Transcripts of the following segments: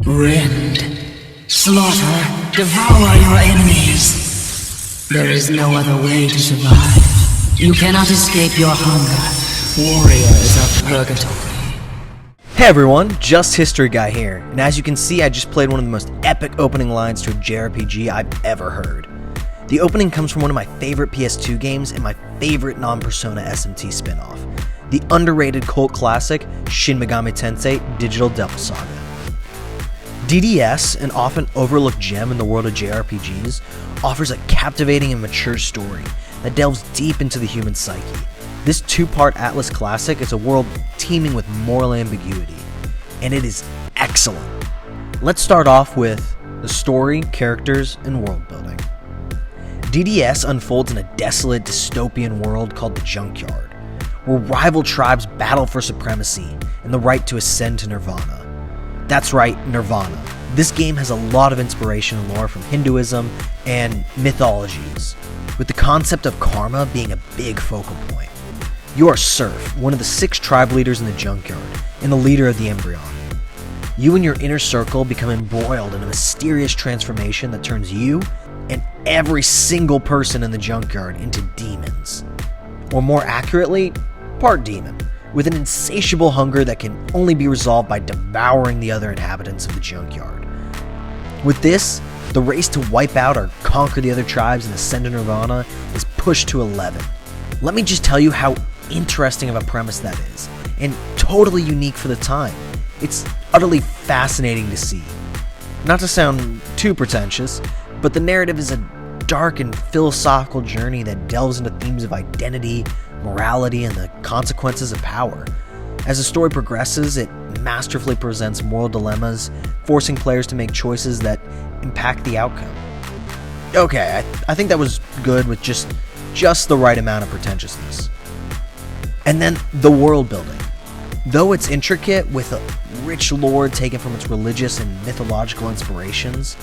Rend, slaughter, devour your enemies. There is no other way to survive. You cannot escape your hunger. Warriors of Purgatory. Hey everyone, Just History Guy here, and as you can see I just played one of the most epic opening lines to a JRPG I've ever heard. The opening comes from one of my favorite PS2 games and my favorite non-Persona SMT spin-off, the underrated cult classic Shin Megami Tensei Digital Devil Saga. DDS, an often overlooked gem in the world of JRPGs, offers a captivating and mature story that delves deep into the human psyche. This two-part Atlas classic is a world teeming with moral ambiguity, and it is excellent. Let's start off with the story, characters, and world building. DDS unfolds in a desolate dystopian world called the Junkyard, where rival tribes battle for supremacy and the right to ascend to Nirvana. That's right, Nirvana. This game has a lot of inspiration and lore from Hinduism and mythologies, with the concept of karma being a big focal point. You are Surf, one of the 6 tribe leaders in the Junkyard, and the leader of the Embryon. You and your inner circle become embroiled in a mysterious transformation that turns you and every single person in the Junkyard into demons. Or more accurately, part demon, with an insatiable hunger that can only be resolved by devouring the other inhabitants of the Junkyard. With this, the race to wipe out or conquer the other tribes and ascend to Nirvana is pushed to 11. Let me just tell you how interesting of a premise that is, and totally unique for the time. It's utterly fascinating to see. Not to sound too pretentious, but the narrative is a dark and philosophical journey that delves into themes of identity, morality, and the consequences of power. As the story progresses, it masterfully presents moral dilemmas, forcing players to make choices that impact the outcome. Okay, I think that was good with just the right amount of pretentiousness. And then the world building. Though it's intricate, with a rich lore taken from its religious and mythological inspirations,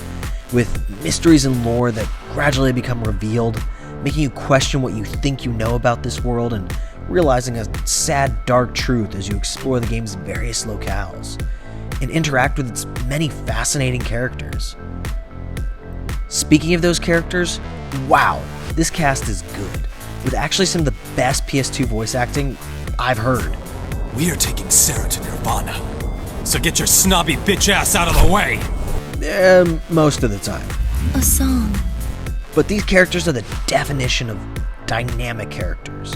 with mysteries and lore that gradually become revealed, making you question what you think you know about this world and realizing a sad, dark truth as you explore the game's various locales and interact with its many fascinating characters. Speaking of those characters, wow, this cast is good, with actually some of the best PS2 voice acting I've heard. We are taking Sarah to Nirvana, so get your snobby bitch ass out of the way! Most of the time. A song. But these characters are the definition of dynamic characters,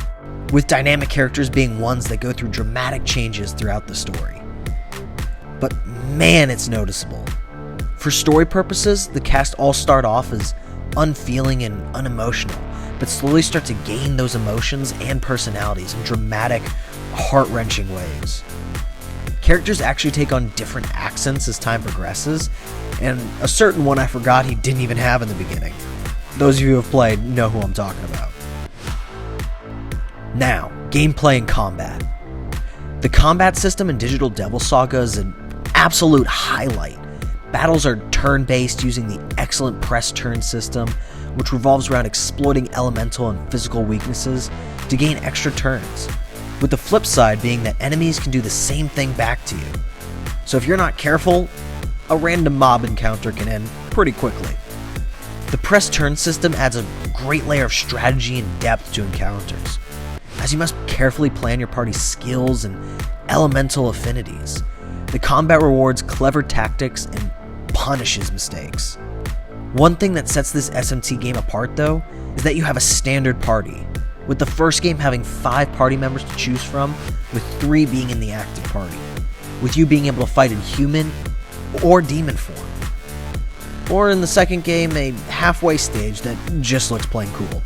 with dynamic characters being ones that go through dramatic changes throughout the story. But man, it's noticeable. For story purposes, the cast all start off as unfeeling and unemotional, but slowly start to gain those emotions and personalities in dramatic, heart-wrenching ways. Characters actually take on different accents as time progresses, and a certain one I forgot he didn't even have in the beginning. Those of you who have played know who I'm talking about. Now, gameplay and combat. The combat system in Digital Devil Saga is an absolute highlight. Battles are turn-based using the excellent press turn system, which revolves around exploiting elemental and physical weaknesses to gain extra turns, with the flip side being that enemies can do the same thing back to you. So if you're not careful, a random mob encounter can end pretty quickly. The press turn system adds a great layer of strategy and depth to encounters, as you must carefully plan your party's skills and elemental affinities. The combat rewards clever tactics and punishes mistakes. One thing that sets this SMT game apart, though, is that you have a standard party, with the first game having 5 party members to choose from, with 3 being in the active party, with you being able to fight in human or demon form. Or in the second game, a halfway stage that just looks plain cool.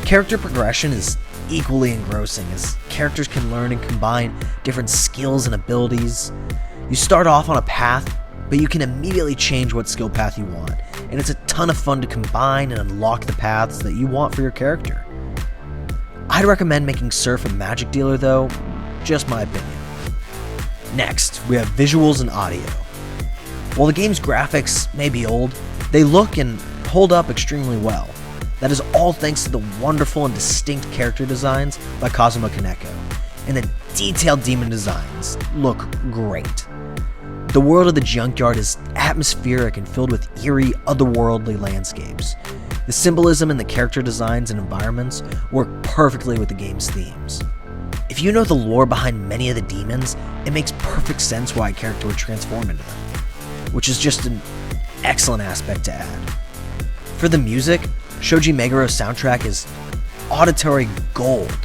Character progression is equally engrossing, as characters can learn and combine different skills and abilities. You start off on a path, but you can immediately change what skill path you want, and it's a ton of fun to combine and unlock the paths that you want for your character. I'd recommend making Surf a magic dealer though, just my opinion. Next, we have visuals and audio. While the game's graphics may be old, they look and hold up extremely well. That is all thanks to the wonderful and distinct character designs by Kazuma Kaneko, and the detailed demon designs look great. The world of the junkyard is atmospheric and filled with eerie, otherworldly landscapes. The symbolism and the character designs and environments work perfectly with the game's themes. If you know the lore behind many of the demons, it makes perfect sense why a character would transform into them, which is just an excellent aspect to add. For the music, Shoji Megaro's soundtrack is auditory gold,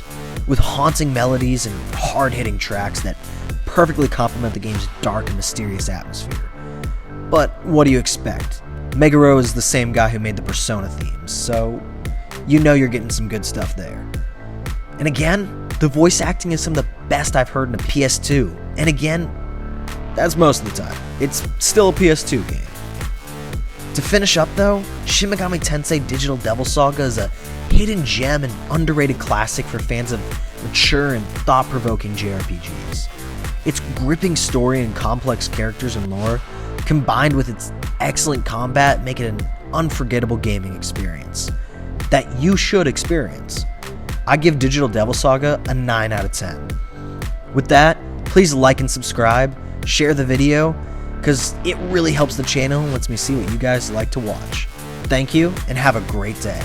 with haunting melodies and hard-hitting tracks that perfectly complement the game's dark and mysterious atmosphere. But what do you expect? Megaro is the same guy who made the Persona themes, so you know you're getting some good stuff there. And again, the voice acting is some of the best I've heard in a PS2, and again, that's most of the time. It's still a PS2 game. To finish up though, Shin Megami Tensei Digital Devil Saga is a hidden gem and underrated classic for fans of mature and thought-provoking JRPGs. Its gripping story and complex characters and lore, combined with its excellent combat, make it an unforgettable gaming experience that you should experience. I give Digital Devil Saga a 9 out of 10. With that, please like and subscribe, share the video, because it really helps the channel and lets me see what you guys like to watch. Thank you, and have a great day.